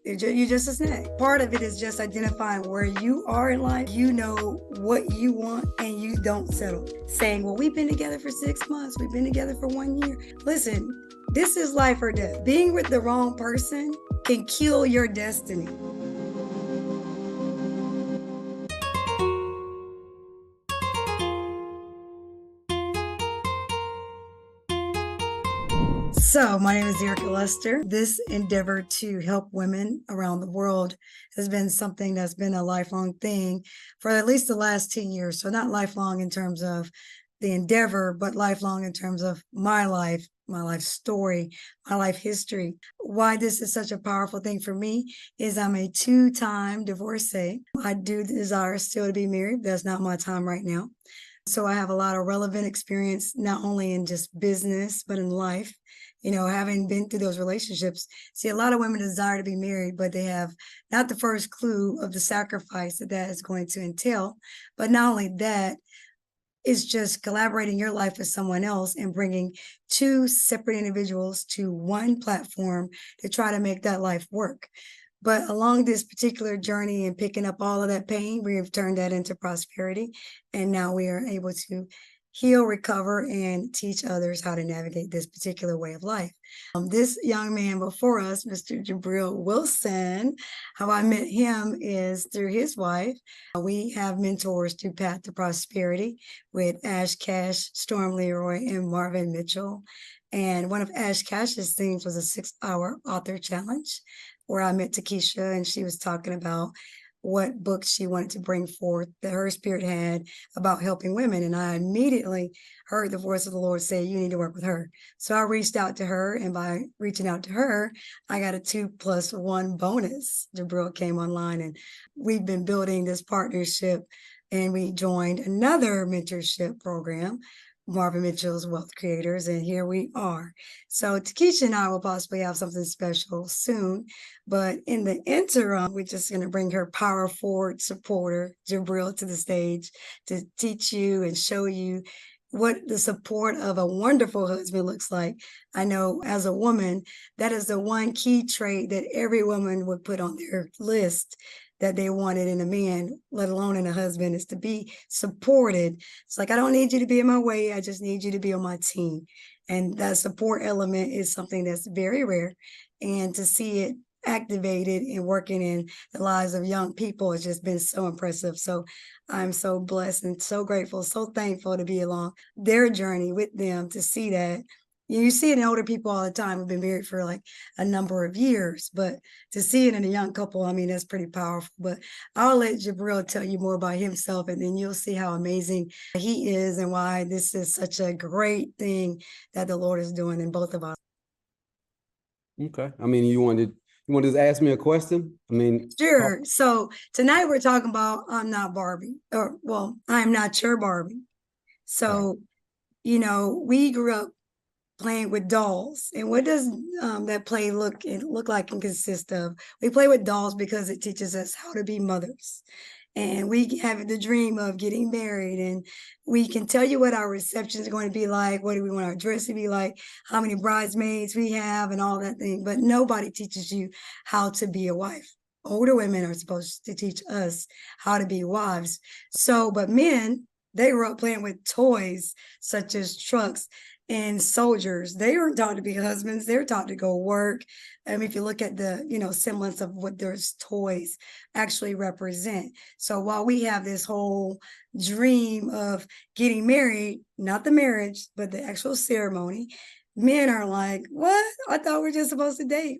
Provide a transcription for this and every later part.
You're just a snack. Part of it is just identifying where you are in life. You know what you want and you don't settle. Saying, well, we've been together for 6 months. We've been together for 1 year. Listen, this is life or death. Being with the wrong person can kill your destiny. So, my name is Erica Lester. This endeavor to help women around the world has been something that's been a lifelong thing for at least the last 10 years. So, not lifelong in terms of the endeavor, but lifelong in terms of my life story, my life history. Why this is such a powerful thing for me is I'm a 2-time divorcee. I do desire still to be married. That's not my time right now. So I have a lot of relevant experience, not only in just business, but in life. Having been through those relationships. See, a lot of women desire to be married, but they have not the first clue of the sacrifice that is going to entail. But not only that, it's just collaborating your life with someone else and bringing two separate individuals to one platform to try to make that life work. But along this particular journey and picking up all of that pain, we have turned that into prosperity. And now we are able to heal, recover, and teach others how to navigate this particular way of life. This young man before us, Mr. Jabril Wilson, how I met him is through his wife. We have mentors through Path to Prosperity with Ash Cash, Storm Leroy, and Marvin Mitchell. And one of Ash Cash's things was a 6-hour author challenge where I met Takesha, and she was talking about what books she wanted to bring forth that her spirit had about helping women. And I immediately heard the voice of the Lord say, you need to work with her. So I reached out to her, and by reaching out to her, I got a 2+1 bonus. Jabril came online, and we've been building this partnership, and we joined another mentorship program, Marvin Mitchell's Wealth Creators, and here we are. So Takesha and I will possibly have something special soon, but in the interim, we're just going to bring her power forward supporter, Jabril, to the stage to teach you and show you what the support of a wonderful husband looks like. I know as a woman, that is the one key trait that every woman would put on their list that they wanted in a man, let alone in a husband, is to be supported. It's like, I don't need you to be in my way. I just need you to be on my team. And that support element is something that's very rare. And to see it activated and working in the lives of young people has just been so impressive. So I'm so blessed and so grateful, so thankful to be along their journey with them, to see that. You see it in older people all the time who've been married for like a number of years, but to see it in a young couple, I mean, that's pretty powerful. But I'll let Jabril tell you more about himself, and then you'll see how amazing he is and why this is such a great thing that the Lord is doing in both of us. Okay. I mean, you want to just ask me a question? I mean, sure. So tonight we're talking about I'm Not Barbie, or well, I'm Not Your Barbie. So, we grew up playing with dolls. And what does that play look like and consist of? We play with dolls because it teaches us how to be mothers. And we have the dream of getting married, and we can tell you what our reception is going to be like, what do we want our dress to be like, how many bridesmaids we have, and all that thing. But nobody teaches you how to be a wife. Older women are supposed to teach us how to be wives. So, but men, they grew up playing with toys such as trucks and soldiers. They weren't taught to be husbands. They're taught to go work. If you look at the, semblance of what those toys actually represent. So while we have this whole dream of getting married, not the marriage, but the actual ceremony, men are like, what? I thought we're just supposed to date.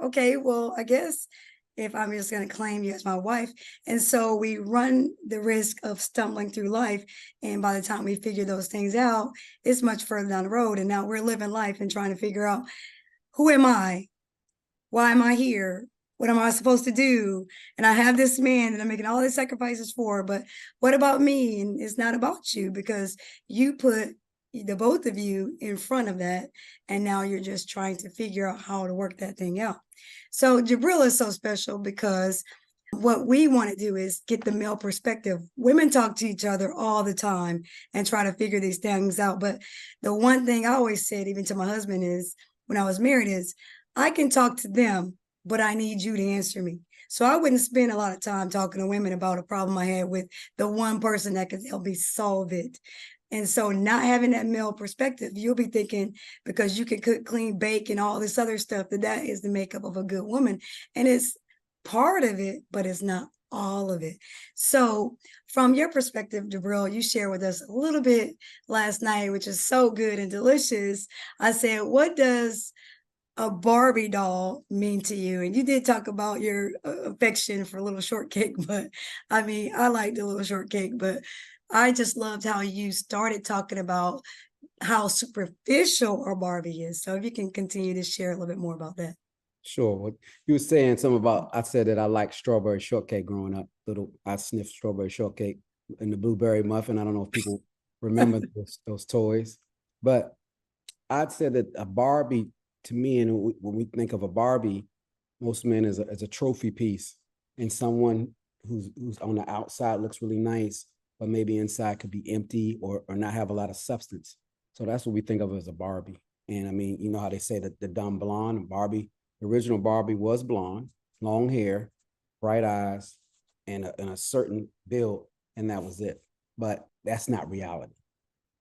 Okay, well, I guess if I'm just going to claim you as my wife. And so we run the risk of stumbling through life. And by the time we figure those things out, it's much further down the road. And now we're living life and trying to figure out, who am I? Why am I here? What am I supposed to do? And I have this man that I'm making all these sacrifices for, but what about me? And it's not about you, because you put the both of you in front of that. And now you're just trying to figure out how to work that thing out. So Jabril is so special because what we want to do is get the male perspective. Women talk to each other all the time and try to figure these things out. But the one thing I always said, even to my husband, is when I was married, is I can talk to them, but I need you to answer me. So I wouldn't spend a lot of time talking to women about a problem I had with the one person that could help me solve it. And so not having that male perspective, you'll be thinking because you can cook, clean, bake, and all this other stuff, that is the makeup of a good woman. And it's part of it, but it's not all of it. So from your perspective, Jabril, you shared with us a little bit last night, which is so good and delicious. I said, what does a Barbie doll mean to you? And you did talk about your affection for Little Shortcake, but I mean, I like the Little Shortcake, but I just loved how you started talking about how superficial our Barbie is. So if you can continue to share a little bit more about that. Sure. What you were saying something about, I said that I liked strawberry shortcake growing up. I sniffed strawberry shortcake and the blueberry muffin. I don't know if people remember those toys, but I'd say that a Barbie, to me, and when we think of a Barbie, most men is a trophy piece, and someone who's on the outside looks really nice, but maybe inside could be empty or not have a lot of substance. So that's what we think of as a Barbie. And I mean, you know how they say that the dumb blonde Barbie, the original Barbie was blonde, long hair, bright eyes, and a certain build, and that was it. But that's not reality.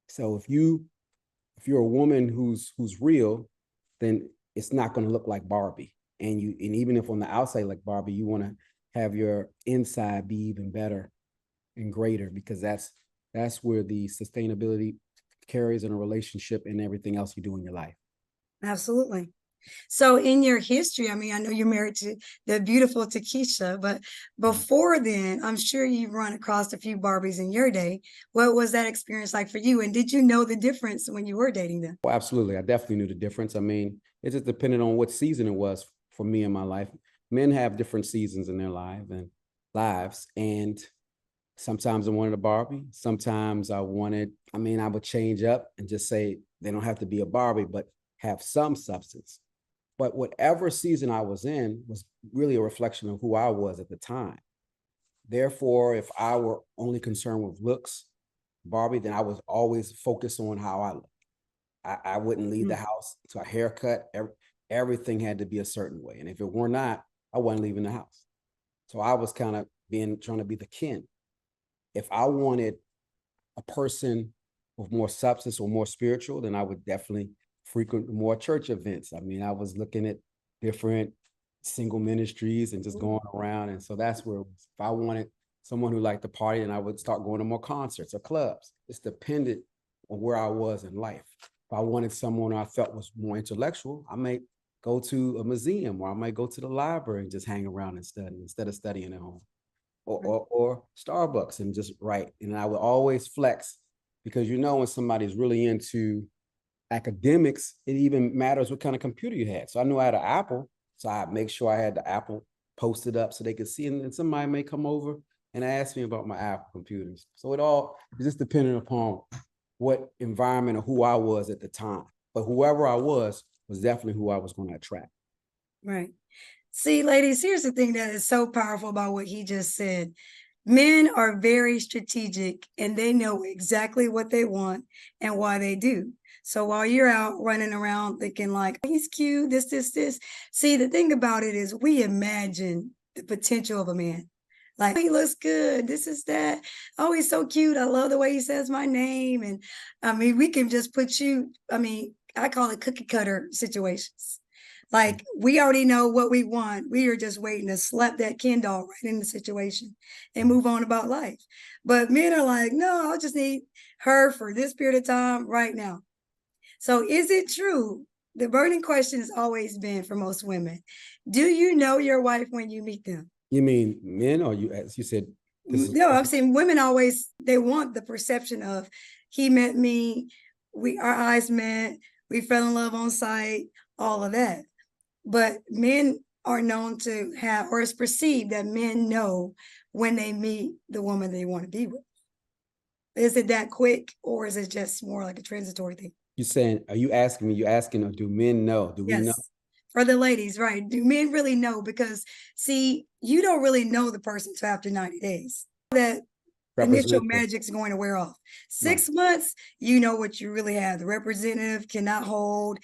So if you're a woman who's real, then it's not going to look like Barbie. And even if on the outside like Barbie, you want to have your inside be even better and greater, because that's where the sustainability carries in a relationship and everything else you do in your life. Absolutely. So in your history, I mean, I know you're married to the beautiful Takesha, but before then, I'm sure you've run across a few Barbies in your day. What was that experience like for you? And did you know the difference when you were dating them? Well, absolutely. I definitely knew the difference. I mean, it just depended on what season it was for me in my life. Men have different seasons in their lives. And sometimes I wanted a Barbie. Sometimes I would change up and just say, they don't have to be a Barbie, but have some substance. But whatever season I was in was really a reflection of who I was at the time. Therefore, if I were only concerned with looks, Barbie, then I was always focused on how I look. I wouldn't leave the house to a haircut. Everything had to be a certain way. And if it were not, I wasn't leaving the house. So I was kind of trying to be the kin. If I wanted a person with more substance or more spiritual, then I would definitely frequent more church events. I mean, I was looking at different single ministries and just going around. And so that's where, if I wanted someone who liked to party, then I would start going to more concerts or clubs. It's dependent on where I was in life. If I wanted someone I felt was more intellectual, I might go to a museum, or I might go to the library and just hang around and study instead of studying at home, or Starbucks and just write. And I would always flex, because when somebody's really into academics, it even matters what kind of computer you had. So I knew I had an Apple, so I make sure I had the Apple posted up so they could see. And then somebody may come over and ask me about my Apple computers. So it just depended upon what environment or who I was at the time. But whoever I was definitely who I was going to attract. Right. See, ladies, here's the thing that is so powerful about what he just said. Men are very strategic and they know exactly what they want and why they do. So while you're out running around thinking like, he's cute, this. See, the thing about it is we imagine the potential of a man. Like, he looks good, this is that. Oh, he's so cute. I love the way he says my name. And I mean, we can just put you, I call it cookie cutter situations. Like, we already know what we want. We are just waiting to slap that Ken doll right in the situation and move on about life. But men are like, no, I just need her for this period of time right now. So is it true? The burning question has always been for most women. Do you know your wife when you meet them? You mean men, or you, as you said? No, I'm saying women always, they want the perception of, he met me, our eyes met, we fell in love on sight, all of that. But men are known to have, or it's perceived that men know when they meet the woman they want to be with. Is it that quick, or is it just more like a transitory thing? You're saying, are you asking me, or do men know? Do we know? For the ladies, right? Do men really know? Because see, you don't really know the person until after 90 days. That initial magic's going to wear off. 6 months, you know what you really have. The representative cannot hold.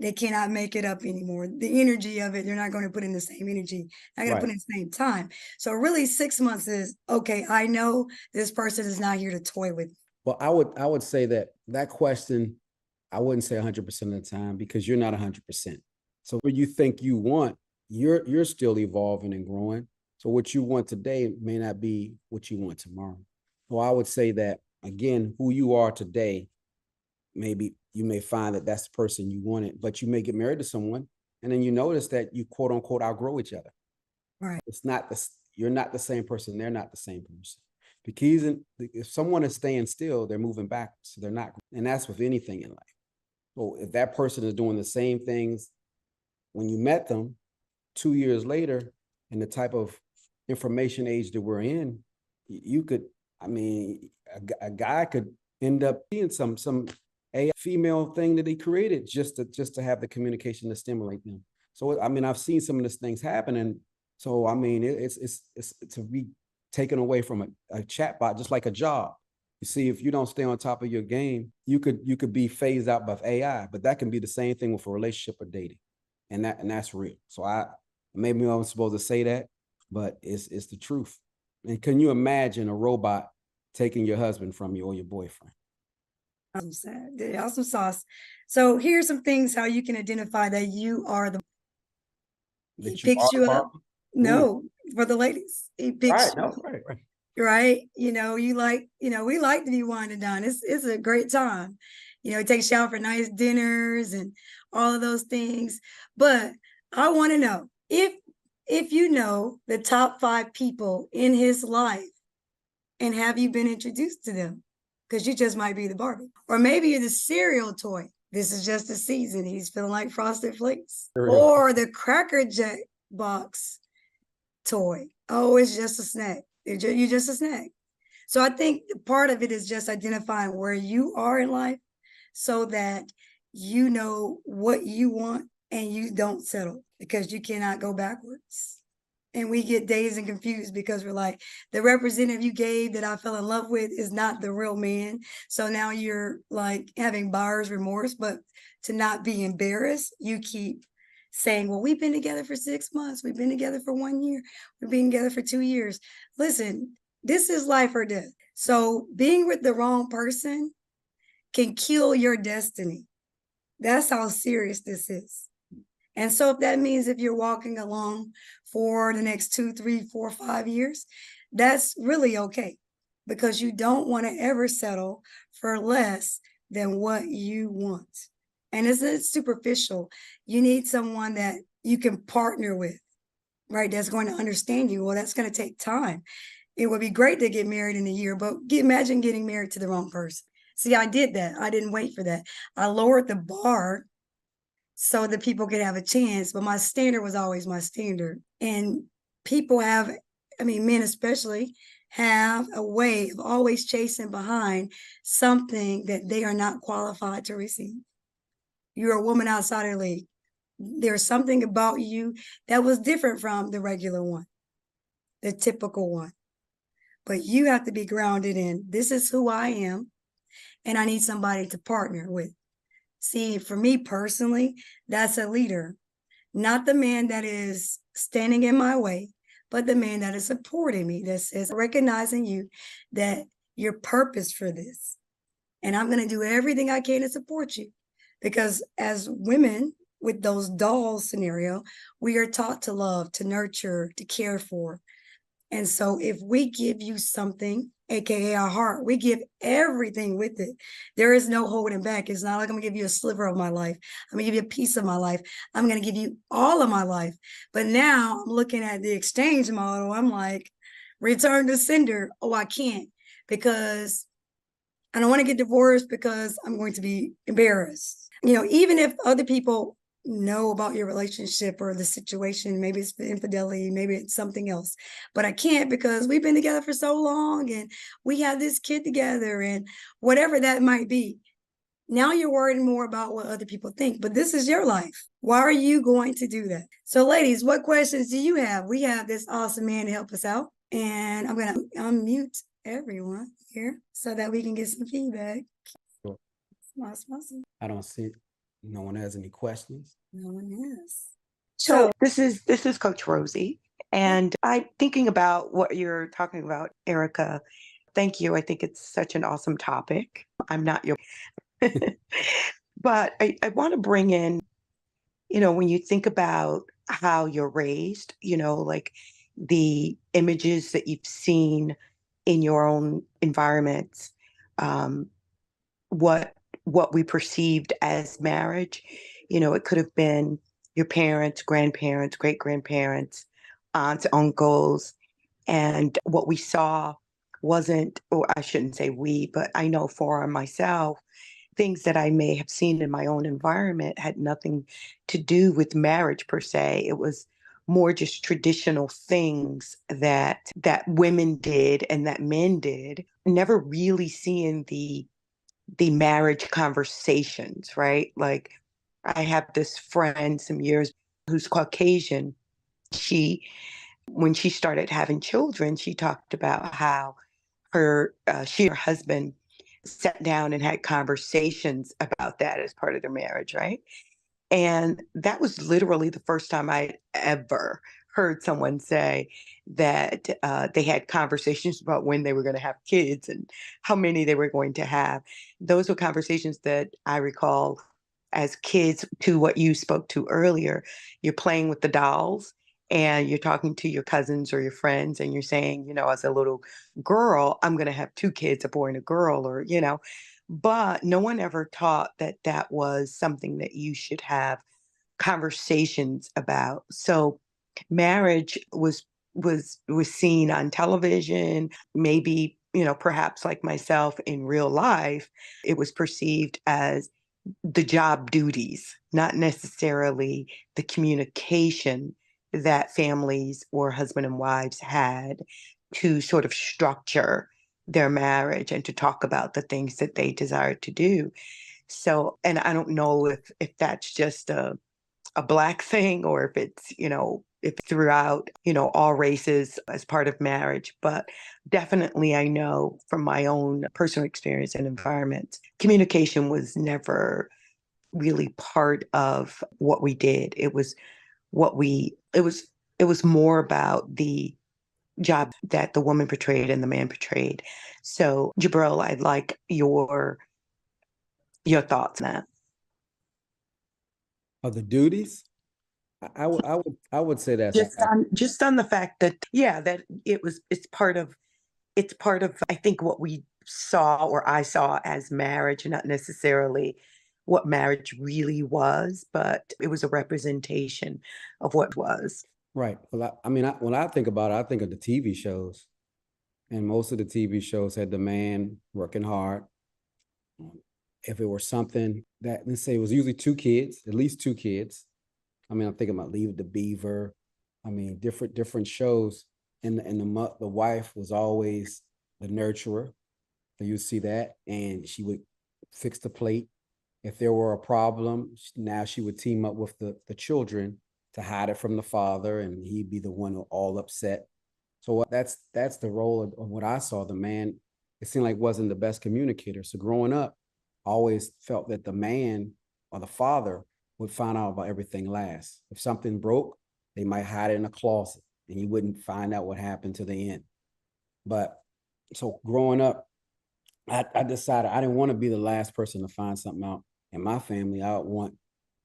they cannot make it up anymore. The energy of it, they're not going to put in the same energy, not going to Right. put in the same time. So really 6 months is okay. I know this person is not here to toy with me. Well, I would say that question, I wouldn't say 100% of the time because you're not 100%. So what you think you want, you're still evolving and growing. So what you want today may not be what you want tomorrow. So I would say that again, who you are today, maybe you may find that that's the person you wanted, but you may get married to someone and then you notice that you quote unquote outgrow each other. Right. It's not you're not the same person. They're not the same person. Because if someone is staying still, they're moving backwards. So they're not, and that's with anything in life. So if that person is doing the same things when you met them 2 years later, in the type of information age that we're in, you could, I mean, a guy could end up being some a female thing that he created just to have the communication to stimulate them. So I mean, I've seen some of these things happen, and so I mean, it's to be taken away from a chat bot, just like a job. You see, if you don't stay on top of your game, you could be phased out by AI, but that can be the same thing with a relationship or dating, and that's real. So maybe I'm supposed to say that, but it's the truth. And can you imagine a robot taking your husband from you or your boyfriend? Awesome, awesome sauce. So here's some things how you can identify that you are the. He That you are picks the you up. Barbie? Ooh, No, for the ladies, he right, picks you no, up. right. Right? You like, we like to be wine and dine. It's a great time. Take you out for nice dinners and all of those things. But I want to know if you know the top 5 people in his life and have you been introduced to them? Because you just might be the Barbie. Or maybe you're the cereal toy. This is just a season. He's feeling like Frosted Flakes. Real. Or the Cracker Jack box toy. Oh, it's just a snack. You're just a snack. So I think part of it is just identifying where you are in life so that you know what you want and you don't settle because you cannot go backwards. And we get dazed and confused because we're like, the representative you gave that I fell in love with is not the real man. So now you're like having buyer's remorse, but to not be embarrassed, you keep saying, well, we've been together for 6 months. We've been together for 1 year. We've been together for 2 years. Listen, this is life or death. So being with the wrong person can kill your destiny. That's how serious this is. And so if that means if you're walking along for the next 2, 3, 4, 5 years, that's really okay because you don't want to ever settle for less than what you want. And it's superficial. You need someone that you can partner with, right? That's going to understand you. Well, that's going to take time. It would be great to get married in a year, but imagine getting married to the wrong person. See, I did that. I didn't wait for that. I lowered the bar so that people could have a chance, but my standard was always my standard. And people have, men especially, have a way of always chasing behind something that they are not qualified to receive. You're a woman outside of league. There's something about you that was different from the regular one, the typical one. But you have to be grounded in this is who I am, and I need somebody to partner with. See, for me personally, that's a leader, not the man that is standing in my way, but the man that is supporting me, that says, recognizing you, that you're purpose for this. And I'm going to do everything I can to support you. Because as women with those dolls scenario, we are taught to love, to nurture, to care for. And so if we give you something, AKA our heart, we give everything with it. There is no holding back. It's not like I'm gonna give you a sliver of my life. I'm gonna give you a piece of my life. I'm gonna give you all of my life. But now I'm looking at the exchange model. I'm like, return to sender. Oh, I can't because I don't want to get divorced because I'm going to be embarrassed. Even if other people know about your relationship or the situation, maybe it's infidelity, maybe it's something else, but I can't because we've been together for so long and we have this kid together and whatever that might be. Now you're worried more about what other people think, but this is your life. Why are you going to do that? So ladies, what questions do you have? We have this awesome man to help us out, and I'm going to unmute everyone here so that we can get some feedback. Sure. Awesome. I don't see it. No one has any questions? No one is. So this is Coach Rosie, and I'm thinking about what you're talking about, Erica. Thank you. I think it's such an awesome topic. I'm not your, but I want to bring in, when you think about how you're raised, like the images that you've seen in your own environments, um, what what we perceived as marriage. It could have been your parents, grandparents, great grandparents, aunts, uncles, and what we saw wasn't, or I shouldn't say we, but I know for myself, things that I may have seen in my own environment had nothing to do with marriage per se. It was more just traditional things that women did and that men did, never really seeing the marriage conversations, right? Like I have this friend some years who's Caucasian. She, when she started having children, she talked about how she and her husband sat down and had conversations about that as part of their marriage, right? And that was literally the first time I ever heard someone say that they had conversations about when they were going to have kids and how many they were going to have. Those were conversations that I recall as kids, to what you spoke to earlier. You're playing with the dolls and you're talking to your cousins or your friends, and you're saying, as a little girl, I'm going to have two kids, a boy and a girl, but no one ever taught that that was something that you should have conversations about. So marriage was seen on television, maybe, perhaps like myself in real life, it was perceived as the job duties, not necessarily the communication that families or husband and wives had to sort of structure their marriage and to talk about the things that they desired to do. So, and I don't know if that's just a black thing or if it's, if throughout, all races as part of marriage. But definitely I know from my own personal experience and environment, communication was never really part of what we did. It was what we it was more about the job that the woman portrayed and the man portrayed. So Jabril, I'd like your thoughts on that. Of the duties? I would say that's Just on the fact that, yeah, that it's part of I think what we saw or I saw as marriage, not necessarily what marriage really was, but it was a representation of what was. right. Well, when I think about it, I think of the TV shows, and most of the TV shows had the man working hard. If it were something that, let's say, it was usually two kids, at least two kids. I'm thinking about Leave It to Beaver. Different shows, and the wife was always the nurturer. So you see that, and she would fix the plate. If there were a problem, now she would team up with the children to hide it from the father, and he'd be the one all upset. So that's the role of what I saw. The man, it seemed like, wasn't the best communicator. So growing up, I always felt that the man or the father would find out about everything last. If something broke, they might hide it in a closet, and you wouldn't find out what happened to the end. But so growing up, I decided I didn't want to be the last person to find something out in my family. I would want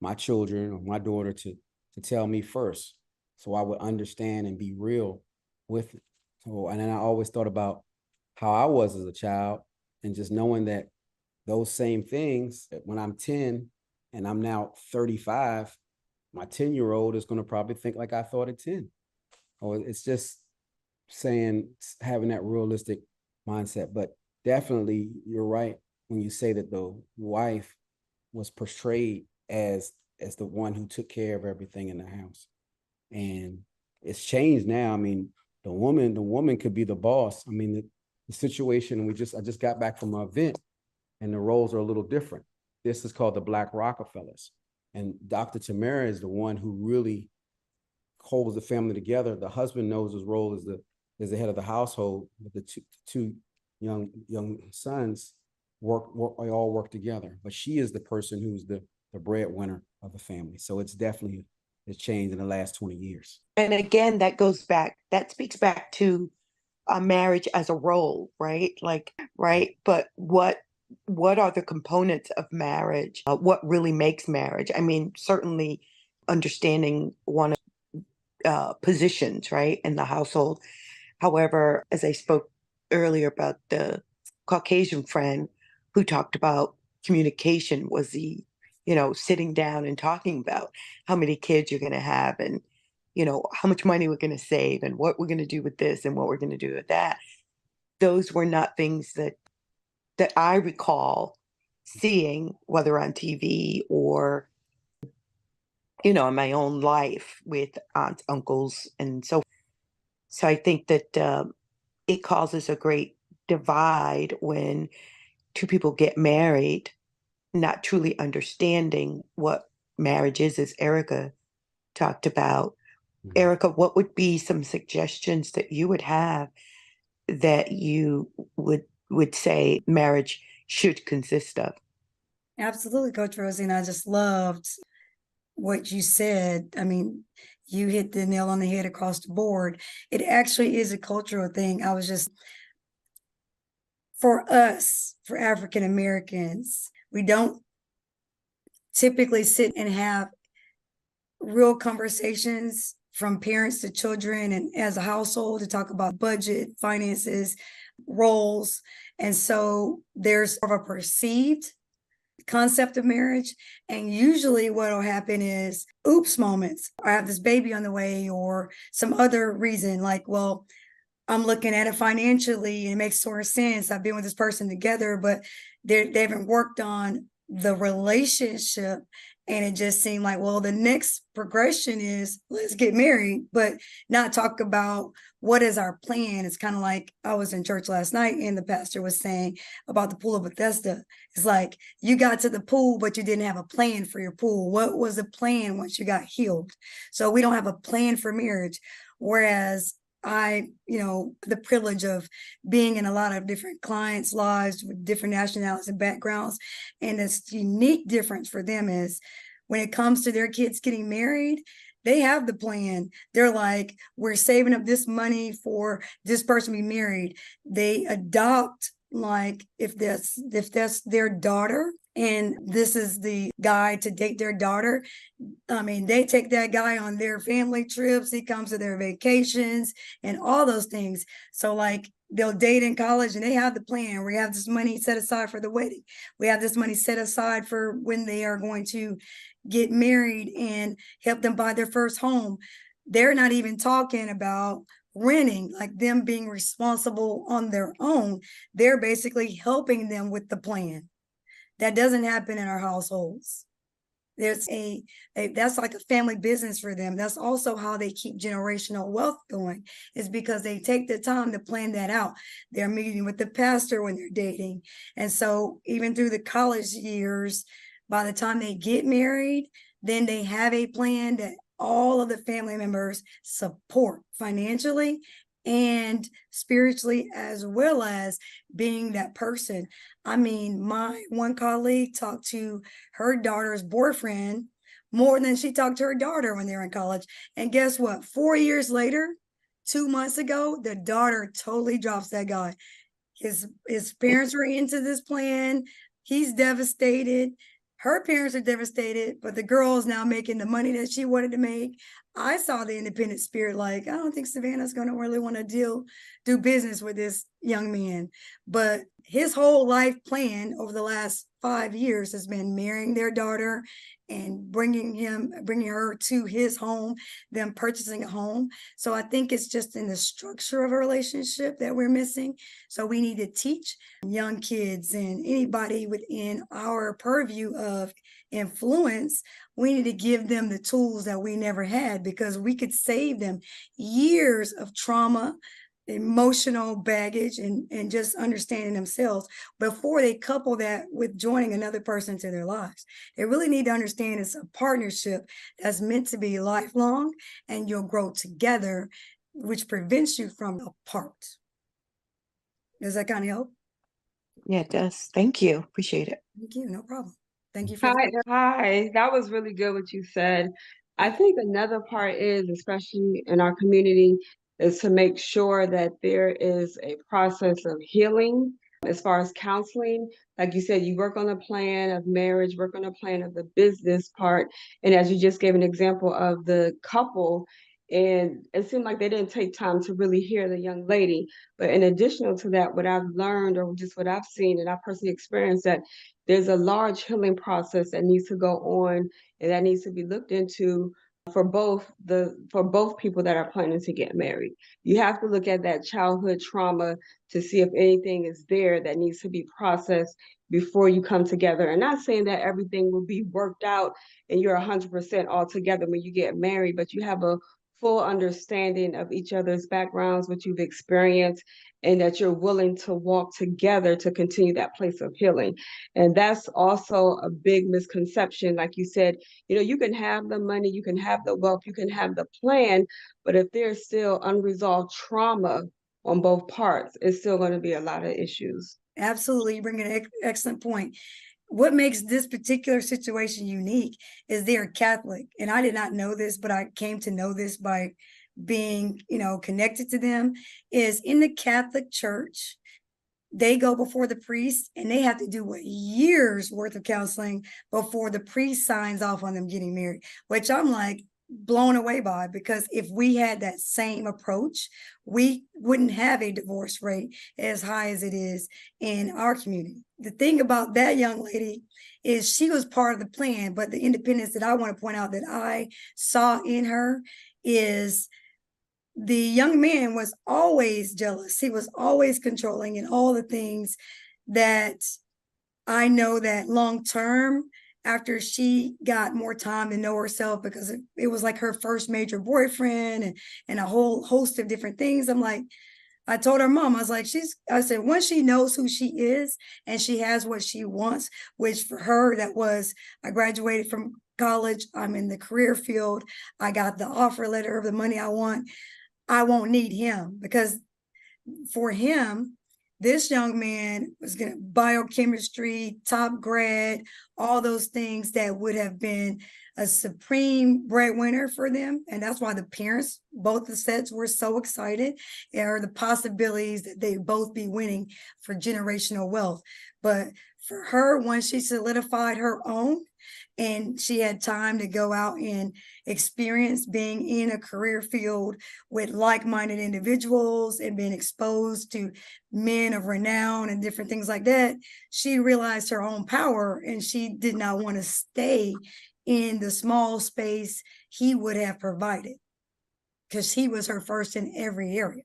my children or my daughter to tell me first, so I would understand and be real with it. So, and then I always thought about how I was as a child, and just knowing that those same things, when I'm 10 and I'm now 35, my 10-year-old is going to probably think like I thought at 10. Or it's just saying, having that realistic mindset. But definitely, you're right when you say that the wife was portrayed as the one who took care of everything in the house. And it's changed now. The woman could be the boss. The situation, I just got back from an event, and the roles are a little different. This is called the Black Rockefellers. And Dr. Tamara is the one who really holds the family together. The husband knows his role as the head of the household, but the two young sons all work together. But she is the person who's the the breadwinner of the family. So it's definitely has changed in the last 20 years. And again, that speaks back to a marriage as a role, right? Like, right. But what are the components of marriage? What really makes marriage? I mean, certainly understanding one positions, right, in the household. However, as I spoke earlier about the Caucasian friend who talked about communication was sitting down and talking about how many kids you're going to have and, how much money we're going to save and what we're going to do with this and what we're going to do with that. Those were not things that I recall seeing, whether on TV or, in my own life with aunts, uncles, and so. So I think that it causes a great divide when two people get married, not truly understanding what marriage is, as Erica talked about. Mhm. Erica, what would be some suggestions that you would have that you would say marriage should consist of? Absolutely, Coach Rosie. And I just loved what you said. I mean, you hit the nail on the head across the board. It actually is a cultural thing. I was just, for us, for African Americans, we don't typically sit and have real conversations from parents to children and as a household to talk about budget, finances, roles. And so there's sort of a perceived concept of marriage. And usually what will happen is oops moments. I have this baby on the way, or some other reason, like, well, I'm looking at it financially and it makes sort of sense. I've been with this person together, but they haven't worked on the relationship. And it just seemed like, well, the next progression is let's get married, but not talk about what is our plan. It's kind of like I was in church last night and the pastor was saying about the pool of Bethesda. It's like you got to the pool, but you didn't have a plan for your pool. What was the plan once you got healed? So we don't have a plan for marriage. Whereas the privilege of being in a lot of different clients' lives with different nationalities and backgrounds. And this unique difference for them is when it comes to their kids getting married, they have the plan. They're like, we're saving up this money for this person to be married. They adopt, like, if that's their daughter and this is the guy to date their daughter, I mean, they take that guy on their family trips. He comes to their vacations and all those things. So like they'll date in college and they have the plan. We have this money set aside for the wedding. We have this money set aside for when they are going to get married and help them buy their first home. They're not even talking about renting, like them being responsible on their own. They're basically helping them with the plan. That doesn't happen in our households. There's that's like a family business for them. That's also how they keep generational wealth going, is because they take the time to plan that out. They're meeting with the pastor when they're dating. And so even through the college years, by the time they get married, then they have a plan that all of the family members support financially and spiritually, as well as being that person. I mean, my one colleague talked to her daughter's boyfriend more than she talked to her daughter when they were in college. And guess what? 4 years later, 2 months ago, the daughter totally drops that guy. His parents were into this plan. He's devastated. Her parents are devastated, but the girl is now making the money that she wanted to make. I saw the independent spirit, like, I don't think Savannah's going to really want to do business with this young man. But his whole life plan over the last 5 years has been marrying their daughter and bringing her to his home, them purchasing a home. So I think it's just in the structure of a relationship that we're missing. So we need to teach young kids and anybody within our purview of influence, we need to give them the tools that we never had, because we could save them years of trauma, emotional baggage, and just understanding themselves before they couple that with joining another person to their lives. They really need to understand it's a partnership that's meant to be lifelong, and you'll grow together, which prevents you from apart. Does that kind of help? Yeah, it does. Thank you. Appreciate it. Thank you. No problem. Thank you for the Hi. That was really good what you said. I think another part is, especially in our community, is to make sure that there is a process of healing as far as counseling. Like you said, you work on a plan of marriage, work on a plan of the business part. And as you just gave an example of the couple, and it seemed like they didn't take time to really hear the young lady. But in addition to that, what I've learned or just what I've seen and I personally experienced that there's a large healing process that needs to go on and that needs to be looked into for both people that are planning to get married. You have to look at that childhood trauma to see if anything is there that needs to be processed before you come together. And not saying that everything will be worked out and you're 100% all together when you get married, but you have a full understanding of each other's backgrounds, what you've experienced, and that you're willing to walk together to continue that place of healing. And that's also a big misconception. Like you said, you can have the money, you can have the wealth, you can have the plan, but if there's still unresolved trauma on both parts, it's still going to be a lot of issues. Absolutely, you bring an excellent point. What makes this particular situation unique is they're Catholic. And I did not know this, but I came to know this by being, connected to them, is in the Catholic Church, they go before the priest and they have to do years worth of counseling before the priest signs off on them getting married, which I'm like blown away by, because if we had that same approach, we wouldn't have a divorce rate as high as it is in our community. The thing about that young lady is she was part of the plan, but the independence that I want to point out that I saw in her is the young man was always jealous. He was always controlling, and all the things that I know that long term, after she got more time to know herself, because it was like her first major boyfriend and a whole host of different things. I'm like, I told her mom, I was like, I said, once she knows who she is and she has what she wants, which for her, that was, I graduated from college, I'm in the career field, I got the offer letter of the money I want, I won't need him, because for him, this young man was going to biochemistry, top grad, all those things that would have been a supreme breadwinner for them. And that's why the parents, both the sets, were so excited, or the possibilities that they both be winning for generational wealth. But for her, once she solidified her own, and she had time to go out and experience being in a career field with like-minded individuals and being exposed to men of renown and different things like that, she realized her own power, and she did not want to stay in the small space he would have provided, because he was her first in every area.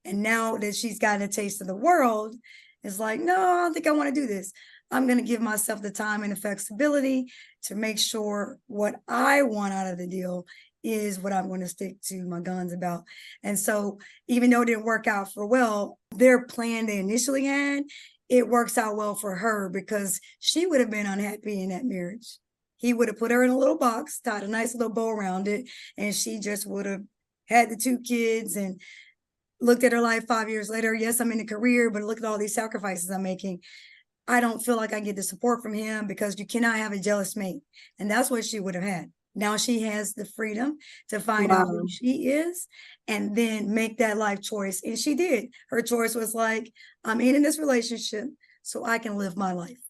And now that she's gotten a taste of the world, it's like, no, I don't think I want to do this. I'm going to give myself the time and the flexibility to make sure what I want out of the deal is what I'm going to stick to my guns about. And so even though it didn't work out for well, their plan they initially had, it works out well for her, because she would have been unhappy in that marriage. He would have put her in a little box, tied a nice little bow around it, and she just would have had the 2 kids and looked at her life 5 years later. Yes, I'm in a career, but look at all these sacrifices I'm making. I don't feel like I get the support from him, because you cannot have a jealous mate. And that's what she would have had. Now she has the freedom to find out who she is and then make that life choice. And she did. Her choice was like, I'm in this relationship so I can live my life.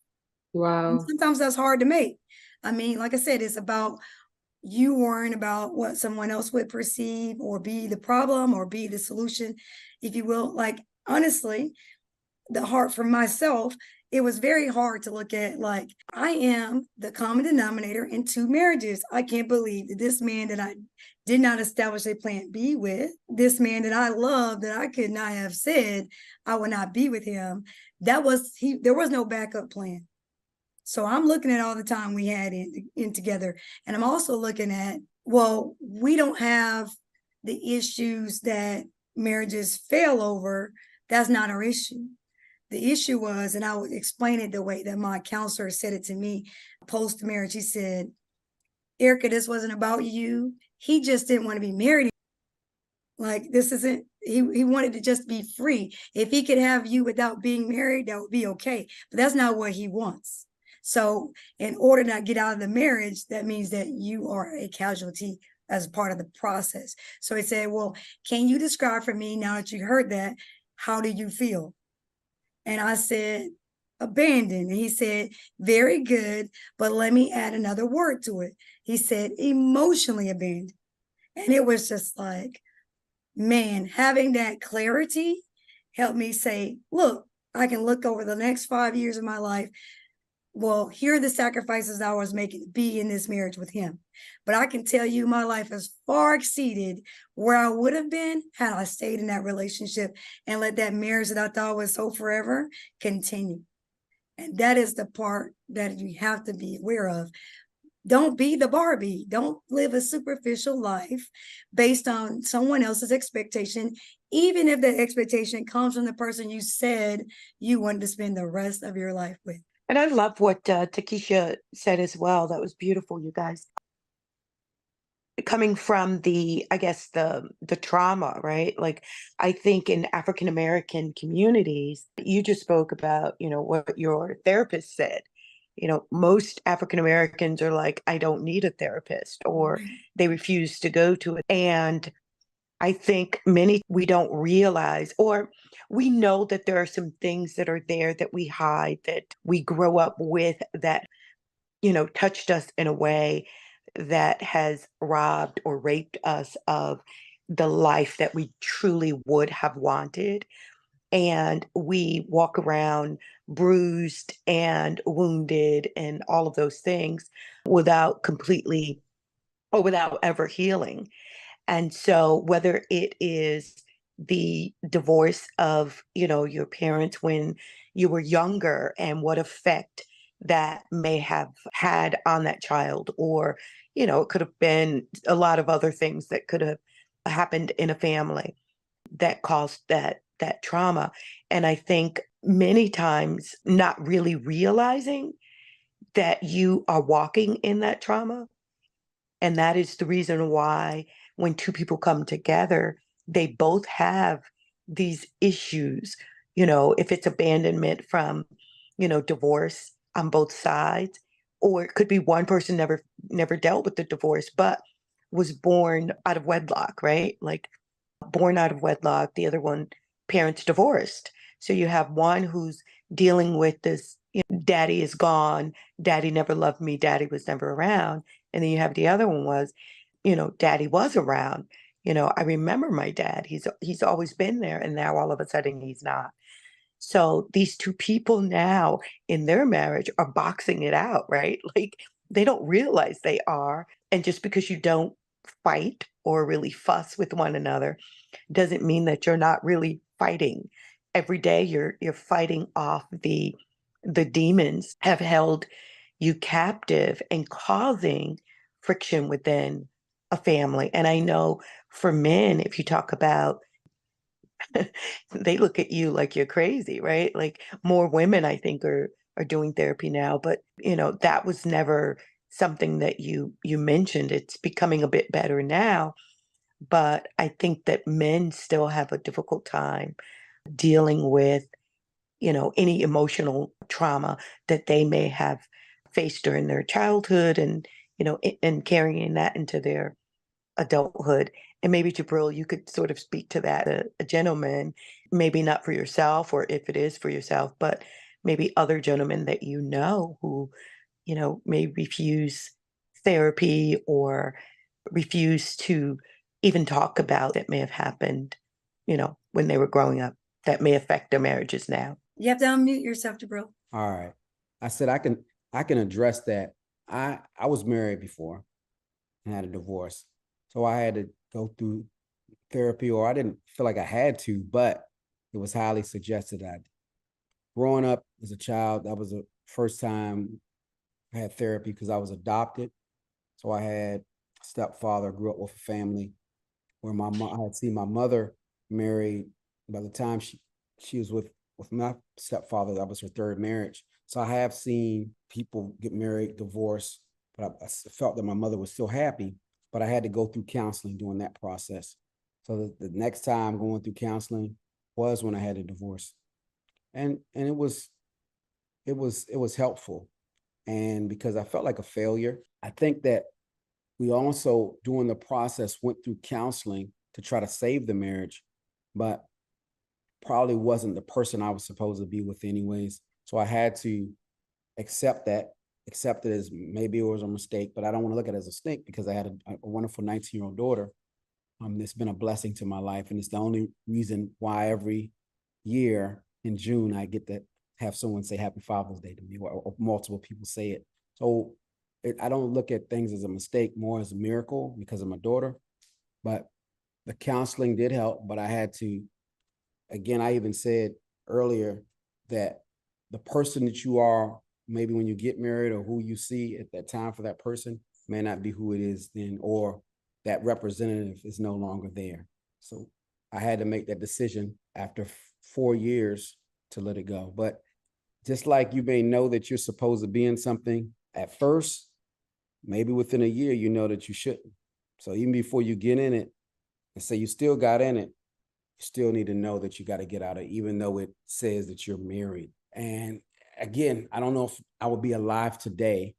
Wow. And sometimes that's hard to make. I mean, like I said, it's about you worrying about what someone else would perceive or be the problem or be the solution, if you will. Like, honestly, the heart for myself, it was very hard to look at, like, I am the common denominator in 2 marriages. I can't believe that this man that I did not establish a plan B with, this man that I love, that I could not have said I would not be with him, there was no backup plan. So I'm looking at all the time we had in together. And I'm also looking at, well, we don't have the issues that marriages fail over. That's not our issue. The issue was, and I would explain it the way that my counselor said it to me post-marriage. He said, Erica, this wasn't about you. He just didn't want to be married. Like, this isn't, he wanted to just be free. If he could have you without being married, that would be okay. But that's not what he wants. So in order to not get out of the marriage, that means that you are a casualty as part of the process. So he said, well, can you describe for me, now that you heard that, how do you feel? And I said, abandoned. And he said, very good, but let me add another word to it. He said, emotionally abandoned. And it was just like, man, having that clarity helped me say, look, I can look over the next 5 years of my life. Well, here are the sacrifices I was making to be in this marriage with him. But I can tell you my life has far exceeded where I would have been had I stayed in that relationship and let that marriage that I thought was so forever continue. And that is the part that you have to be aware of. Don't be the Barbie. Don't live a superficial life based on someone else's expectation, even if the expectation comes from the person you said you wanted to spend the rest of your life with. And I love what Takesha said as well. That was beautiful, you guys. Coming from the, I guess, the trauma, right? Like, I think in African American communities, you just spoke about, what your therapist said. Most African Americans are like, I don't need a therapist, or they refuse to go to it. And I think many, we don't realize, or we know that there are some things that are there that we hide, that we grow up with, that, touched us in a way that has robbed or raped us of the life that we truly would have wanted. And we walk around bruised and wounded and all of those things without completely, or without ever healing. And so whether it is the divorce of, your parents when you were younger and what effect that may have had on that child, or, it could have been a lot of other things that could have happened in a family that caused that trauma. And I think many times not really realizing that you are walking in that trauma, and that is the reason why when two people come together, they both have these issues. If it's abandonment from, divorce on both sides, or it could be one person never dealt with the divorce, but was born out of wedlock, right? Like, born out of wedlock, the other one, parents divorced. So you have one who's dealing with this, daddy is gone, daddy never loved me, daddy was never around. And then you have the other one was, daddy was around. I remember my dad. He's always been there, and now all of a sudden he's not. So these two people now in their marriage are boxing it out, right? Like, they don't realize they are. And just because you don't fight or really fuss with one another doesn't mean that you're not really fighting. Every day you're fighting off the demons have held you captive and causing friction within a family. And I know for men, if you talk about, they look at you like you're crazy, right? Like, more women, I think, are doing therapy now, but that was never something that you mentioned. It's becoming a bit better now, but I think that men still have a difficult time dealing with, any emotional trauma that they may have faced during their childhood, and, and carrying that into their adulthood. And maybe, Jabril, you could sort of speak to that, a gentleman, maybe not for yourself, or if it is for yourself, but maybe other gentlemen that who, may refuse therapy, or refuse to even talk about that may have happened, when they were growing up, that may affect their marriages now. You have to unmute yourself, Jabril. All right. I said I can address that. I was married before and had a divorce. So I had to go through therapy, or I didn't feel like I had to, but it was highly suggested. Growing up as a child, that was the first time I had therapy because I was adopted. So I had a stepfather, grew up with a family where I had seen my mother married. By the time she was with my stepfather, that was her third marriage. So I have seen people get married, divorce, but I felt that my mother was still happy, but I had to go through counseling during that process. So the next time going through counseling was when I had a divorce. And it was helpful. And because I felt like a failure, I think that we also, during the process, went through counseling to try to save the marriage, but probably wasn't the person I was supposed to be with anyways. So I had to accept it as maybe it was a mistake, but I don't want to look at it as a mistake because I had a wonderful 19-year-old daughter. It's been a blessing to my life. And it's the only reason why every year in June, I get to have someone say Happy Father's Day to me, or multiple people say it. So I don't look at things as a mistake, more as a miracle because of my daughter. But the counseling did help, but I had to, again, I even said earlier that the person that you are, maybe when you get married, or who you see at that time for that person may not be who it is then, or that representative is no longer there. So I had to make that decision after 4 years to let it go. But just like you may know that you're supposed to be in something at first, maybe within a year, you know that you shouldn't. So even before you get in it and say you still got in it, you still need to know that you got to get out of it, even though it says that you're married. And again, I don't know if I would be alive today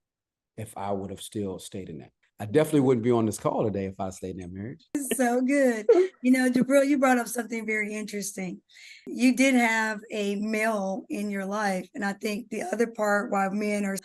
if I would have still stayed in that. I definitely wouldn't be on this call today if I stayed in that marriage. So good. You know, Jabril, you brought up something very interesting. You did have a male in your life. And I think the other part why men are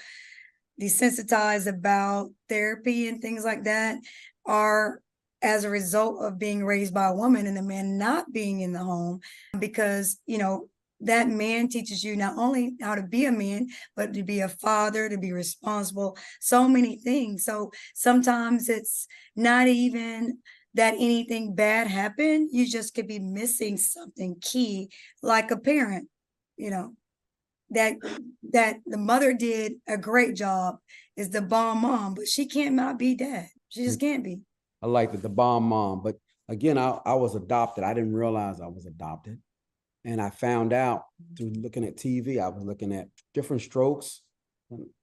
desensitized about therapy and things like that are as a result of being raised by a woman and the man not being in the home, because, you know, that man teaches you not only how to be a man, but to be a father, to be responsible, so many things. So sometimes it's not even that anything bad happened. You just could be missing something key, like a parent, you know, that the mother did a great job, is the bomb mom, but she can't not be dad. She just can't be. I like the bomb mom, but again, I was adopted. I didn't realize I was adopted. And I found out through looking at TV, I was looking at Different Strokes.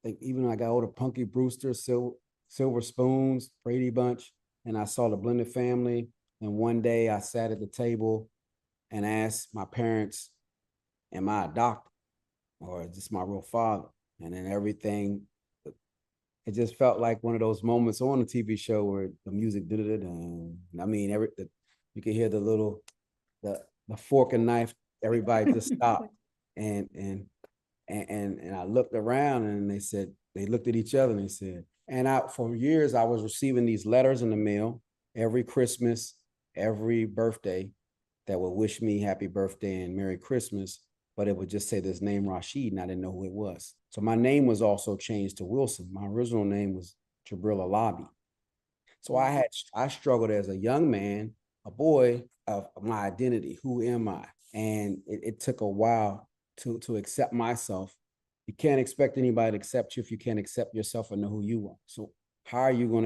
Like even when I got older, Punky Brewster, Silver Spoons, Brady Bunch, and I saw the Blended Family. And one day I sat at the table and asked my parents, am I adopted? Or is this my real father? And then everything, it just felt like one of those moments on a TV show where the music did it. And I mean, you could hear the fork and knife. Everybody just stopped, and I looked around, and they looked at each other, and they said, and for years I was receiving these letters in the mail every Christmas, every birthday, that would wish me happy birthday and Merry Christmas, but it would just say this name Rashid, and I didn't know who it was. So my name was also changed to Wilson. My original name was Jabril Alabi. So I struggled as a young man, a boy, of my identity. Who am I? And it took a while to accept myself. You can't expect anybody to accept you if you can't accept yourself and know who you are. So how are you going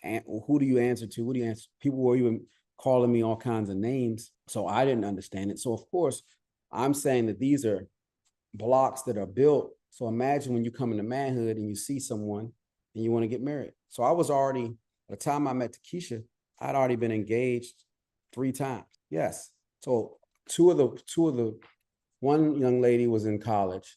to, who do you answer to? Who do you answer? People were even calling me all kinds of names. So I didn't understand it. So of course, I'm saying that these are blocks that are built. So imagine when you come into manhood and you see someone and you want to get married. So I was already, at the time I met Takesha, I'd already been engaged 3 times. Yes. So one young lady was in college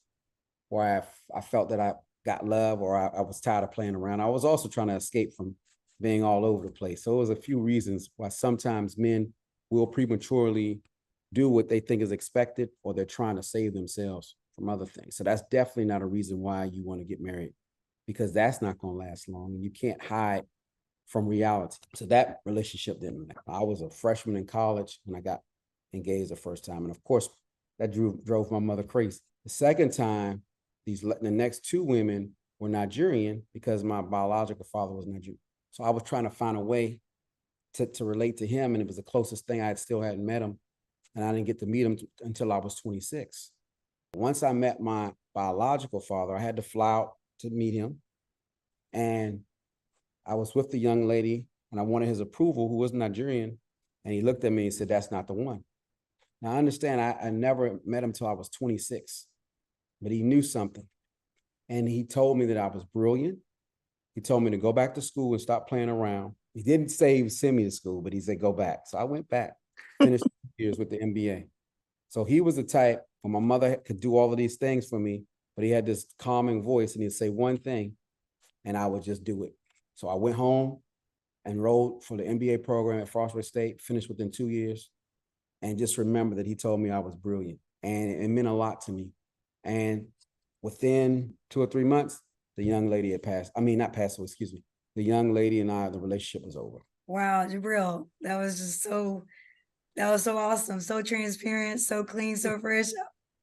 where I felt that I got love, or I was tired of playing around. I was also trying to escape from being all over the place. So it was a few reasons why sometimes men will prematurely do what they think is expected, or they're trying to save themselves from other things. So that's definitely not a reason why you want to get married, because that's not going to last long, and you can't hide from reality. So that relationship didn't last. I was a freshman in college when I got engaged the first time. And of course, that drove my mother crazy. The second time, the next 2 women were Nigerian, because my biological father was Nigerian. So I was trying to find a way to relate to him, and it was the closest thing. I still hadn't met him, and I didn't get to meet him until I was 26. Once I met my biological father, I had to fly out to meet him, and I was with the young lady, and I wanted his approval, who was Nigerian, and he looked at me and said, that's not the one. Now, I understand I never met him till I was 26, but he knew something. And he told me that I was brilliant. He told me to go back to school and stop playing around. He didn't say he would send me to school, but he said, go back. So I went back, finished 2 years with the MBA. So he was the type, when my mother could do all of these things for me, but he had this calming voice, and he'd say one thing, and I would just do it. So I went home, enrolled for the MBA program at Frostburg State, finished within 2 years, and just remember that he told me I was brilliant, and it meant a lot to me. And within 2 or 3 months, the young lady had passed. I mean, not passed away, excuse me. The young lady and I, the relationship was over. Wow, Jabril, that was so awesome. So transparent, so clean, so fresh.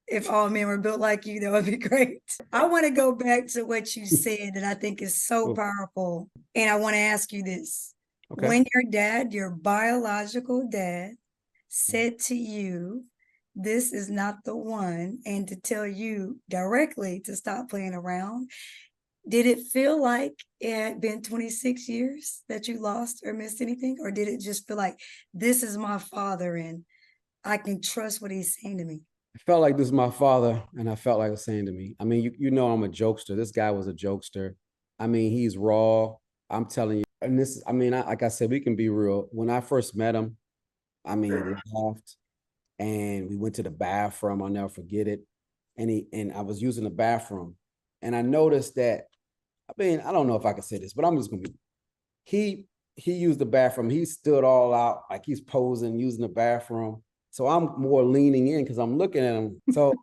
If all men were built like you, that would be great. I want to go back to what you said that I think is so powerful. And I want to ask you this. Okay. When your dad, your biological dad, said to you, this is not the one, and to tell you directly to stop playing around, did it feel like it had been 26 years that you lost or missed anything? Or did it just feel like this is my father and I can trust what he's saying to me? I felt like this is my father, and I felt like it was saying to me. I mean, you know I'm a jokester. This guy was a jokester. I mean, he's raw. I'm telling you. And this, I mean, like I said, we can be real. When I first met him, I mean, we laughed, and we went to the bathroom. I'll never forget it. And I was using the bathroom, and I noticed that, I mean, I don't know if I can say this, but I'm just gonna be, he used the bathroom. He stood all out, like he's posing, using the bathroom. So I'm more leaning in because I'm looking at him. So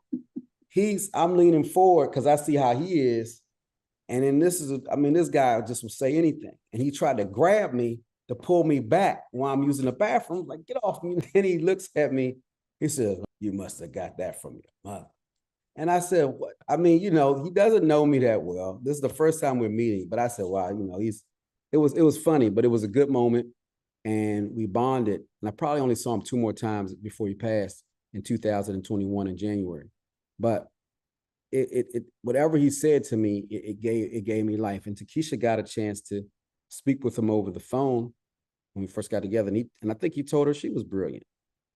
I'm leaning forward because I see how he is. And then this guy just will say anything. And he tried to grab me to pull me back while I'm using the bathroom. I'm like, get off me. And then he looks at me. He says, you must have got that from your mother. And I said, what? I mean, he doesn't know me that well. This is the first time we're meeting. But I said, wow, it was funny, but it was a good moment. And we bonded. And I probably only saw him 2 more times before he passed in 2021 in January. But it whatever he said to me, it gave me life. And Takesha got a chance to speak with him over the phone when we first got together. And I think he told her she was brilliant.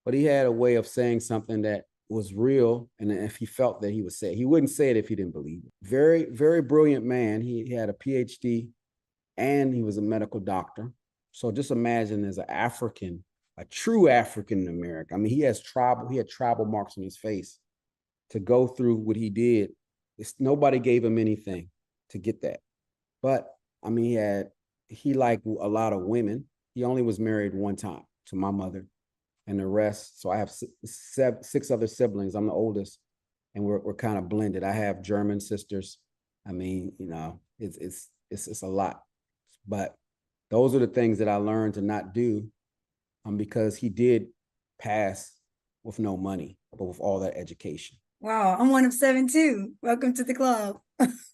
But he had a way of saying something that was real. And if he felt that he would say it, he wouldn't say it if he didn't believe it. Very, very brilliant man. He had a PhD and he was a medical doctor. So just imagine as a true African American. I mean, he had tribal marks on his face to go through what he did. Nobody gave him anything to get that. But I mean, he liked a lot of women. He only was married one time to my mother, and the rest. So I have 6 other siblings. I'm the oldest, and we're kind of blended. I have German sisters. I mean, it's a lot. But those are the things that I learned to not do, because he did pass with no money, but with all that education. Wow, I'm one of 7 too. Welcome to the club.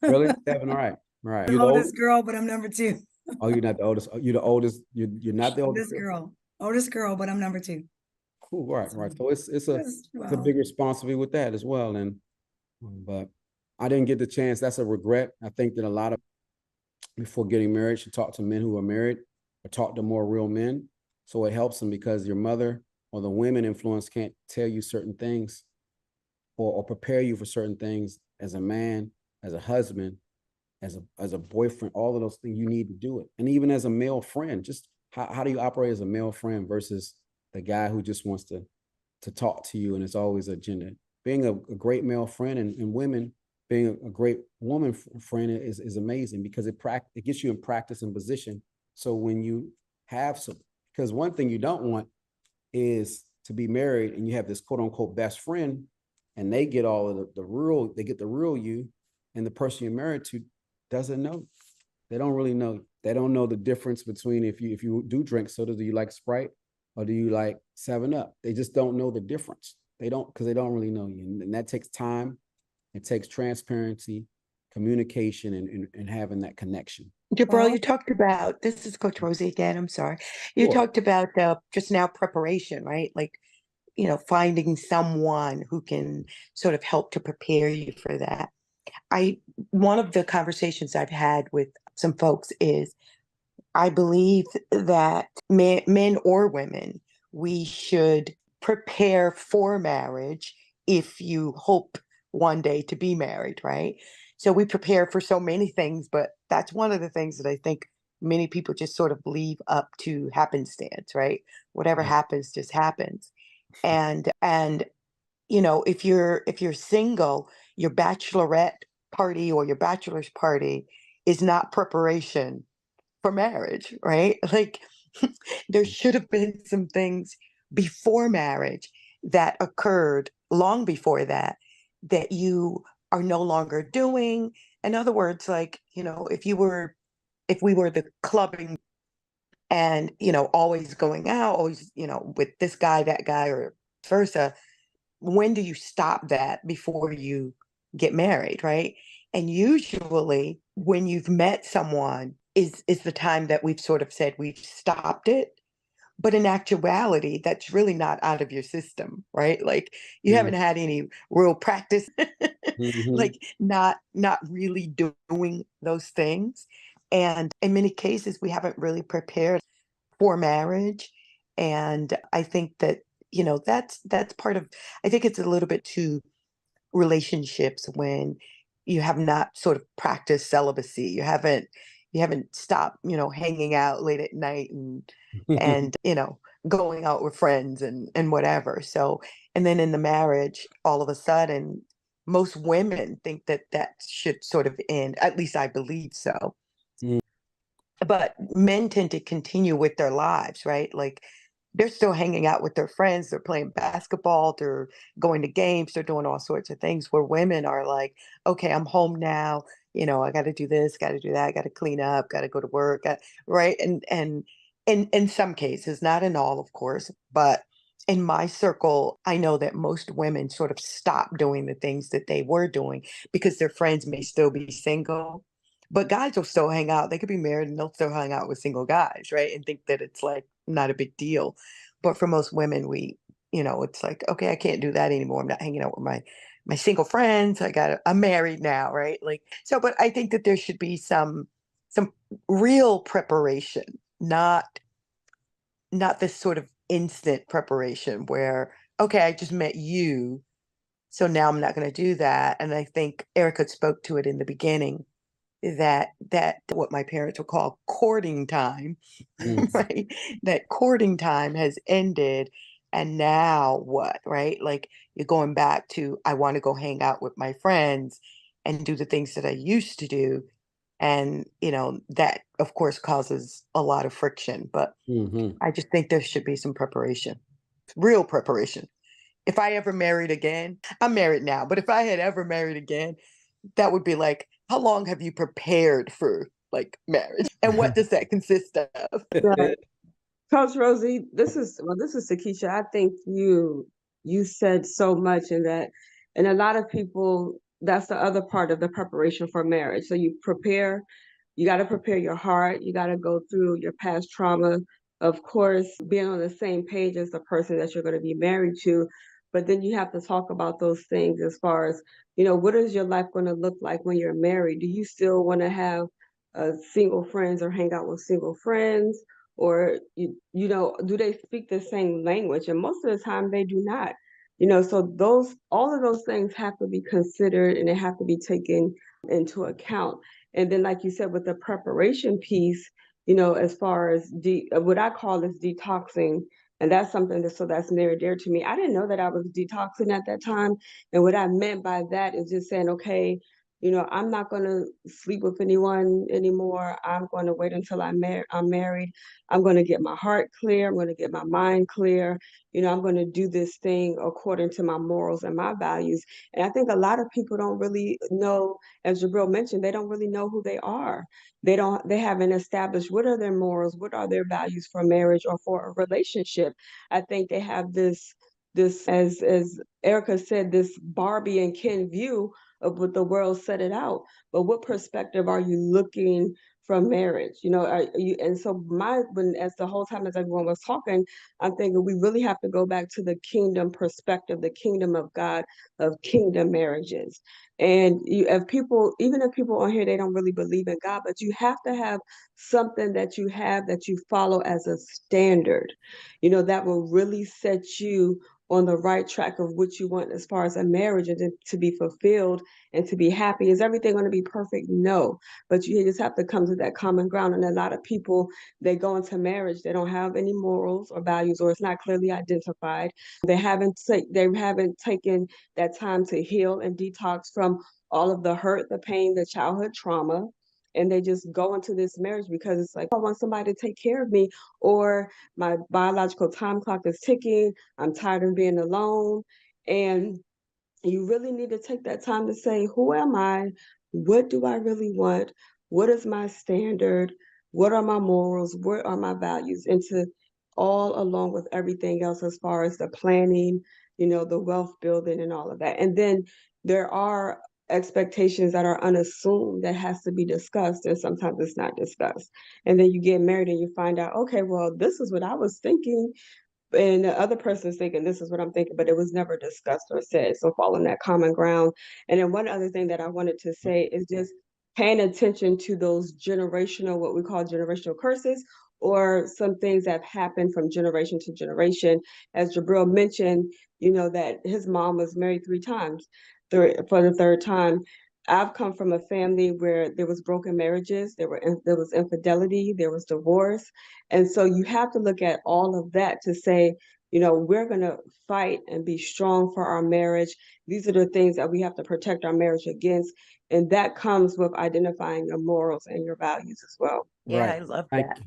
Really, 7? All right, all right. I'm the oldest girl, but I'm number 2. Oh, you're not the oldest. You're the oldest. You're not the oldest Oldest girl, but I'm number 2. Cool, right. So it's a big responsibility with that as well. But I didn't get the chance. That's a regret. I think that a lot of, before getting married, should talk to men who are married or talk to more real men. So it helps them, because your mother or the women influence can't tell you certain things or prepare you for certain things as a man, as a husband, as a boyfriend. All of those things, you need to do it. And even as a male friend, just how do you operate as a male friend versus the guy who just wants to talk to you and it's always agenda. Being a great male friend, and women being a great woman friend is amazing, because it gets you in practice and position. So when you have because one thing you don't want is to be married and you have this quote unquote best friend, and they get all of the real you, and the person you're married to doesn't know. They don't really know. They don't know the difference between, if you do drink soda, do you like Sprite or do you like 7-Up? They just don't know the difference. Because they don't really know you. And that takes time. It takes transparency, communication, and having that connection. Jabril, you talked about, this is Coach Rosie again, I'm sorry. You Sure. talked about just now preparation, right? Like, finding someone who can sort of help to prepare you for that. One of the conversations I've had with some folks is, I believe that men or women, we should prepare for marriage if you hope one day to be married, right? So we prepare for so many things, but that's one of the things that I think many people just sort of leave up to happenstance, right? Whatever happens, just happens. And if you're single, your bachelorette party or your bachelor's party is not preparation for marriage, right? Like there should have been some things before marriage that occurred long before that that you are no longer doing. In other words, like, if we were the clubbing and, always going out, always, with this guy, that guy, or versa, when do you stop that before you get married, right? And usually when you've met someone is the time that we've sort of said we've stopped it. But in actuality, that's really not out of your system, right? Like you Mm, haven't had any real practice, mhm, like not really doing those things. And in many cases, we haven't really prepared for marriage. And I think that, that's part of, I think it's a little bit to relationships when you have not sort of practiced celibacy. You haven't stopped, hanging out late at night and going out with friends and whatever. So, and then in the marriage, all of a sudden, most women think that that should sort of end. At least I believe so. mm, But men tend to continue with their lives, right? Like they're still hanging out with their friends, they're playing basketball, they're going to games, they're doing all sorts of things where women are like, okay, I'm home now, I got to do this, got to do that, got to clean up, got to go to work, right? And in some cases, not in all, of course, but in my circle, I know that most women sort of stop doing the things that they were doing because their friends may still be single, but guys will still hang out. They could be married and they'll still hang out with single guys, right? And think that it's like not a big deal. But for most women, it's like, okay, I can't do that anymore. I'm not hanging out with my single friends. I'm married now, right? Like so, but I think that there should be some real preparation, not this sort of instant preparation where, okay, I just met you, so now I'm not going to do that. And I think Erica spoke to it in the beginning that what my parents would call courting time, mm, right? That courting time has ended. And now what, right? Like you're going back to, I want to go hang out with my friends and do the things that I used to do. And, that of course causes a lot of friction. But mhm. I just think there should be some preparation, real preparation. If I ever married again, I'm married now, but if I had ever married again, that would be like, how long have you prepared for like marriage? And what does that consist of? Right. Coach Rosie, this is Sakisha. I think you said so much in that, and a lot of people, that's the other part of the preparation for marriage. So you got to prepare your heart. You got to go through your past trauma. Of course, being on the same page as the person that you're going to be married to, but then you have to talk about those things as far as, what is your life going to look like when you're married? Do you still want to have single friends or hang out with single friends? Or do they speak the same language? And most of the time they do not. So those all of those things have to be considered and they have to be taken into account. And then, like you said, with the preparation piece, as far as what I call is detoxing, and that's something that's near and dear to me. I didn't know that I was detoxing at that time, and what I meant by that is just saying, okay, I'm not going to sleep with anyone anymore. I'm going to wait until I'm married. I'm going to get my heart clear. I'm going to get my mind clear. I'm going to do this thing according to my morals and my values. And I think a lot of people don't really know, as Jabril mentioned, they don't really know who they are. They haven't established what are their morals, what are their values for marriage or for a relationship. I think they have this as Erica said, this Barbie and Ken view of what the world set it out. But what perspective are you looking from marriage? Are you, and so as the whole time as everyone was talking, I'm thinking we really have to go back to the kingdom perspective, the kingdom of God, of kingdom marriages. And even if people on here, they don't really believe in God, but you have to have something that you have that you follow as a standard, that will really set you on the right track of what you want as far as a marriage and to be fulfilled and to be happy. Is everything going to be perfect? No, but you just have to come to that common ground. And a lot of people, they go into marriage, they don't have any morals or values, or it's not clearly identified. They haven't taken that time to heal and detox from all of the hurt, the pain, the childhood trauma. And they just go into this marriage because it's like, I want somebody to take care of me, or my biological time clock is ticking. I'm tired of being alone. And you really need to take that time to say, who am I? What do I really want? What is my standard? What are my morals? What are my values? And to all along with everything else as far as the planning, the wealth building and all of that. And then there are expectations that are unassumed that has to be discussed, and sometimes it's not discussed. And then you get married and you find out, okay, well, this is what I was thinking, and the other person is thinking, this is what I'm thinking, but it was never discussed or said. So following that common ground. And then one other thing that I wanted to say is just paying attention to those generational, what we call generational curses, or some things that have happened from generation to generation. As Jabril mentioned, that his mom was married 3 times. For the third time, I've come from a family where there was broken marriages, there was infidelity, there was divorce. And so you have to look at all of that to say, we're going to fight and be strong for our marriage. These are the things that we have to protect our marriage against. And that comes with identifying your morals and your values as well. Yeah, Right. I love Thank that. you.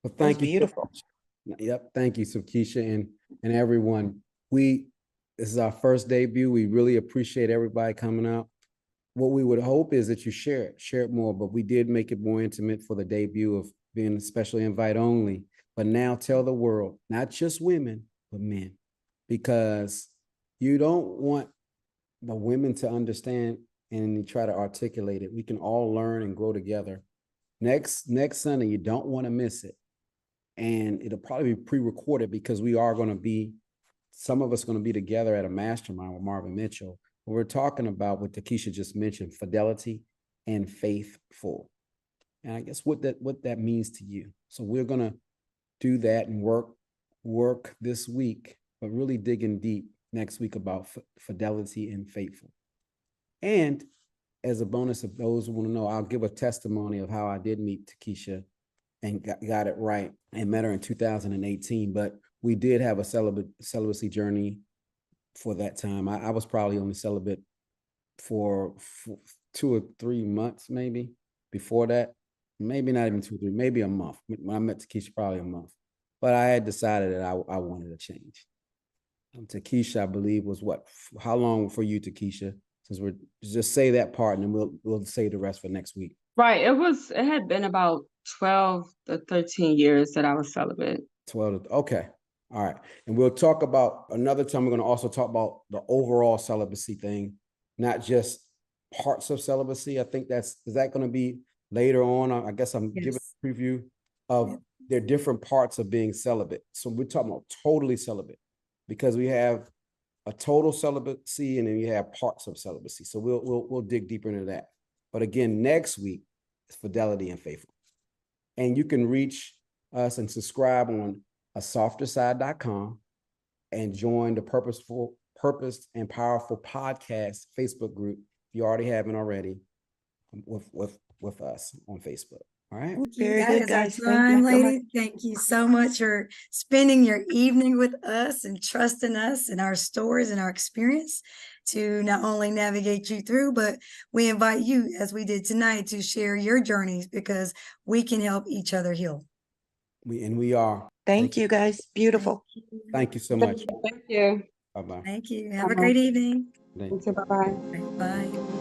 Well, That was thank you. beautiful. Yep. Thank you, so Keisha and everyone. This is our first debut. We really appreciate everybody coming out. What we would hope is that you share it more, but we did make it more intimate for the debut of being a special invite only. But now tell the world, not just women, but men, because you don't want the women to understand and try to articulate it. We can all learn and grow together. Next Sunday, you don't want to miss it. And it'll probably be pre-recorded because some of us going to be together at a mastermind with Marvin Mitchell. We're talking about what Takesha just mentioned, fidelity and faithful. And I guess what that means to you. So we're going to do that and work this week, but really digging deep next week about fidelity and faithful. And as a bonus of those who want to know, I'll give a testimony of how I did meet Takesha and got it right and met her in 2018. But we did have a celibacy journey for that time. I was probably only celibate for 2 or 3 months, maybe. Before that, maybe not even 2 or 3, maybe a month. When I met Takesha, probably a month. But I had decided that I wanted to change. Takesha, I believe, was what? How long for you, Takesha? Since we're just say that part, and then we'll say the rest for next week. Right. It had been about 12 to 13 years that I was celibate. 12. Okay. All right. And we'll talk about another time. We're going to also talk about the overall celibacy thing, not just parts of celibacy. I think is that going to be later on? I guess I'm giving a preview of their different parts of being celibate. So we're talking about totally celibate because we have a total celibacy and then you have parts of celibacy. So we'll dig deeper into that. But again, next week is fidelity and faithful. And you can reach us and subscribe on asofterside.com and join the Purposed and Powerful Podcast Facebook group if you already haven't already with us on Facebook. All right. Very That good, is our guys. Thank time, you so much. lady. Thank you so much for spending your evening with us and trusting us and our stories and our experience to not only navigate you through, but we invite you, as we did tonight, to share your journeys because we can help each other heal. We are. Thank you, guys. Beautiful. Thank you so much. Thank you. Bye-bye. Thank you. Have a great evening. Bye-bye. Bye.